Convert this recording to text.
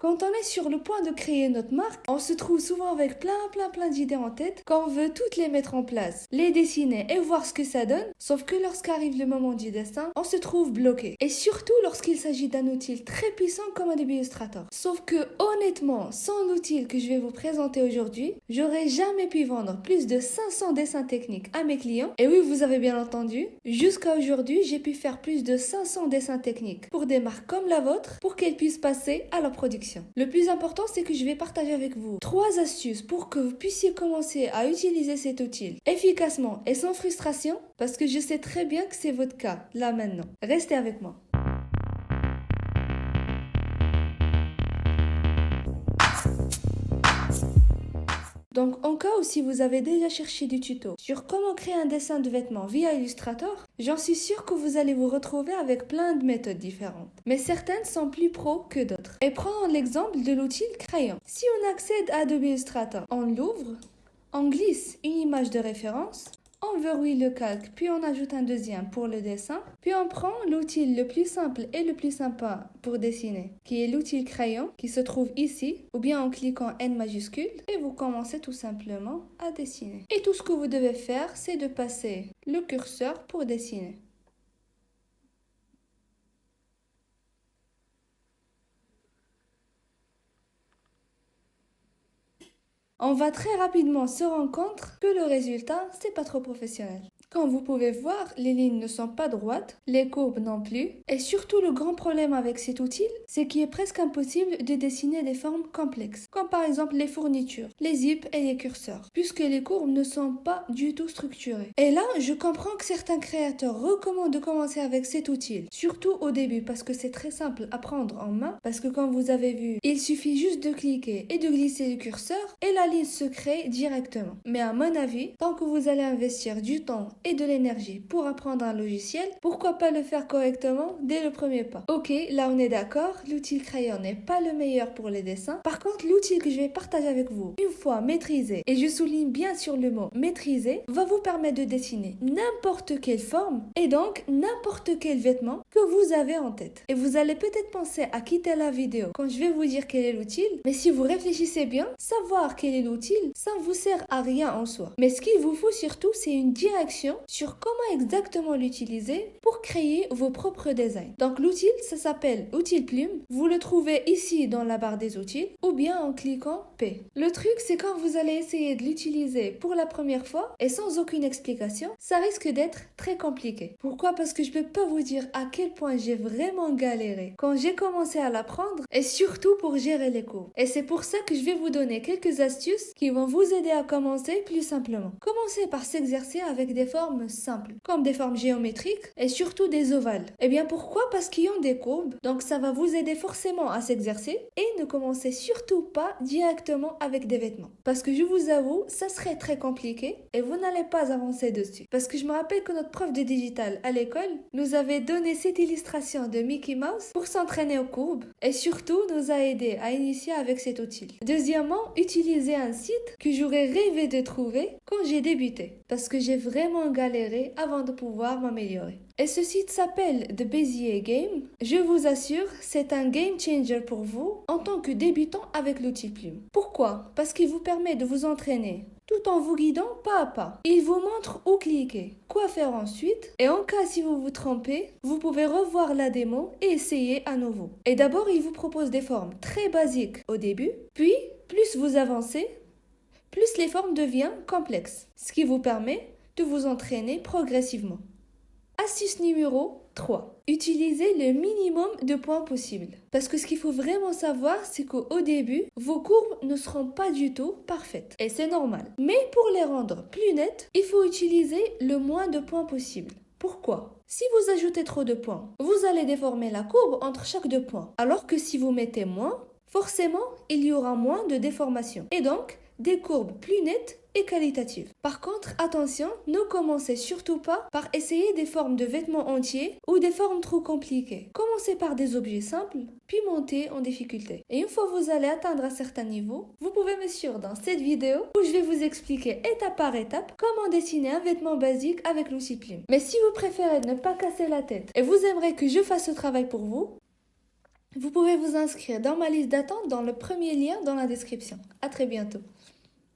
Quand on est sur le point de créer notre marque, on se trouve souvent avec plein d'idées en tête qu'on veut toutes les mettre en place, les dessiner et voir ce que ça donne, sauf que lorsqu'arrive le moment du dessin, on se trouve bloqué. Et surtout lorsqu'il s'agit d'un outil très puissant comme Adobe Illustrator. Sauf que honnêtement, sans l'outil que je vais vous présenter aujourd'hui, j'aurais jamais pu vendre plus de 500 dessins techniques à mes clients. Et oui, vous avez bien entendu, jusqu'à aujourd'hui, j'ai pu faire plus de 500 dessins techniques pour des marques comme la vôtre pour qu'elles puissent passer à leur production. Le plus important, c'est que je vais partager avec vous 3 astuces pour que vous puissiez commencer à utiliser cet outil efficacement et sans frustration, parce que je sais très bien que c'est votre cas là maintenant. Restez avec moi. Donc, en cas où si vous avez déjà cherché des tutos sur comment créer un dessin de vêtements via Illustrator, j'en suis sûre que vous allez vous retrouver avec plein de méthodes différentes. Mais certaines sont plus pro que d'autres. Et prenons l'exemple de l'outil crayon. Si on accède à Adobe Illustrator, on l'ouvre, on glisse une image de référence, on verrouille le calque, puis on ajoute un deuxième pour le dessin, puis on prend l'outil le plus simple et le plus sympa pour dessiner, qui est l'outil crayon, qui se trouve ici, ou bien en cliquant N majuscule, et vous commencez tout simplement à dessiner. Et tout ce que vous devez faire, c'est de passer le curseur pour dessiner. On va très rapidement se rendre compte que le résultat, c'est pas trop professionnel. Comme vous pouvez voir, les lignes ne sont pas droites, les courbes non plus. Et surtout, le grand problème avec cet outil, c'est qu'il est presque impossible de dessiner des formes complexes, comme par exemple les fournitures, les zips et les curseurs, puisque les courbes ne sont pas du tout structurées. Et là, je comprends que certains créateurs recommandent de commencer avec cet outil, surtout au début, parce que c'est très simple à prendre en main, parce que comme vous avez vu, il suffit juste de cliquer et de glisser le curseur, et la ligne se crée directement. Mais à mon avis, tant que vous allez investir du temps et de l'énergie pour apprendre un logiciel, pourquoi pas le faire correctement dès le premier pas? Ok, là on est d'accord, l'outil crayon n'est pas le meilleur pour les dessins. Par contre, l'outil que je vais partager avec vous, une fois maîtrisé, et je souligne bien sur le mot maîtrisé, va vous permettre de dessiner n'importe quelle forme et donc n'importe quel vêtement que vous avez en tête. Et vous allez peut-être penser à quitter la vidéo quand je vais vous dire quel est l'outil, mais si vous réfléchissez bien, savoir quel est l'outil, ça ne vous sert à rien en soi. Mais ce qu'il vous faut surtout, c'est une direction sur comment exactement l'utiliser pour créer vos propres designs. Donc l'outil, ça s'appelle outil plume. Vous le trouvez ici dans la barre des outils ou bien en cliquant P. Le truc, c'est quand vous allez essayer de l'utiliser pour la première fois et sans aucune explication, ça risque d'être très compliqué. Pourquoi? Parce que je peux pas vous dire à quel point j'ai vraiment galéré quand j'ai commencé à l'apprendre et surtout pour gérer les cours. Et c'est pour ça que je vais vous donner quelques astuces qui vont vous aider à commencer plus simplement. Commencez par s'exercer avec des formes simples, comme des formes géométriques et surtout des ovales. Et bien pourquoi? Parce qu'ils ont des courbes, donc ça va vous aider forcément à s'exercer et ne commencez surtout pas directement avec des vêtements. Parce que je vous avoue, ça serait très compliqué et vous n'allez pas avancer dessus. Parce que je me rappelle que notre prof de digital à l'école nous avait donné cette illustration de Mickey Mouse pour s'entraîner aux courbes et surtout nous a aidé à initier avec cet outil. Deuxièmement, utilisez un site que j'aurais rêvé de trouver quand j'ai débuté. Parce que j'ai vraiment galéré avant de pouvoir m'améliorer. Et ce site s'appelle The Bezier Game. Je vous assure, c'est un game changer pour vous en tant que débutant avec l'outil plume. Pourquoi? Parce qu'il vous permet de vous entraîner tout en vous guidant pas à pas. Il vous montre où cliquer, quoi faire ensuite, et en cas si vous vous trompez, vous pouvez revoir la démo et essayer à nouveau. Et d'abord, il vous propose des formes très basiques au début, puis plus vous avancez, plus les formes deviennent complexes, ce qui vous permet de vous entraîner progressivement. Astuce numéro 3. Utilisez le minimum de points possible. Parce que ce qu'il faut vraiment savoir, c'est qu'au début, vos courbes ne seront pas du tout parfaites. Et c'est normal. Mais pour les rendre plus nettes, il faut utiliser le moins de points possible. Pourquoi? Si vous ajoutez trop de points, vous allez déformer la courbe entre chaque 2 points. Alors que si vous mettez moins, forcément, il y aura moins de déformation. Et donc, des courbes plus nettes et qualitatives. Par contre, attention, ne commencez surtout pas par essayer des formes de vêtements entiers ou des formes trop compliquées. Commencez par des objets simples, puis montez en difficulté. Et une fois que vous allez atteindre un certain niveau, vous pouvez me suivre dans cette vidéo où je vais vous expliquer étape par étape comment dessiner un vêtement basique avec l'outil plume. Mais si vous préférez ne pas casser la tête et vous aimeriez que je fasse ce travail pour vous, Vous pouvez vous inscrire dans ma liste d'attente dans le premier lien dans la description. À très bientôt.